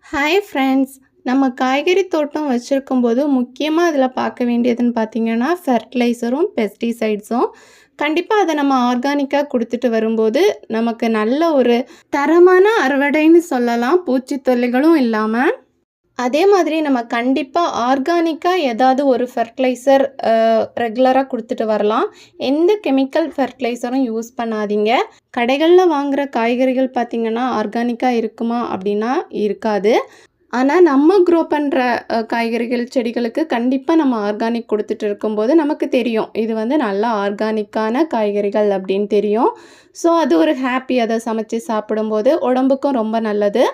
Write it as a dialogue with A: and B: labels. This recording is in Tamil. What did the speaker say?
A: Hi friends. நம்ம காய்கறி தோட்டம் வச்சுருக்கும்போது முக்கியமாக அதில் பார்க்க வேண்டியதுன்னு பார்த்தீங்கன்னா ஃபெர்டிலைசரும் பெஸ்டிசைட்ஸும். கண்டிப்பாக அதை நம்ம ஆர்கானிக்காக கொடுத்துட்டு வரும்போது நமக்கு நல்ல ஒரு தரமான அறுவடைன்னு சொல்லலாம், பூச்சி தொல்லைகளும் இல்லாமல். அதே மாதிரி நம்ம கண்டிப்பாக ஆர்கானிக்காக ஏதாவது ஒரு ஃபெர்டிலைசர் ரெகுலராக கொடுத்துட்டு வரலாம். எந்த கெமிக்கல் ஃபெர்டிலைசரும் யூஸ் பண்ணாதீங்க. கடைகளில் வாங்குகிற காய்கறிகள் பார்த்திங்கன்னா ஆர்கானிக்காக இருக்குமா அப்படின்னா இருக்காது. ஆனால் நம்ம க்ரோ பண்ணுற காய்கறிகள் செடிகளுக்கு கண்டிப்பாக நம்ம ஆர்கானிக் கொடுத்துட்டு இருக்கும்போது நமக்கு தெரியும் இது வந்து நல்லா ஆர்கானிக்கான காய்கறிகள் அப்படின்னு தெரியும். ஸோ அது ஒரு ஹாப்பி, அதை சமைச்சு சாப்பிடும்போது உடம்புக்கும் ரொம்ப நல்லது.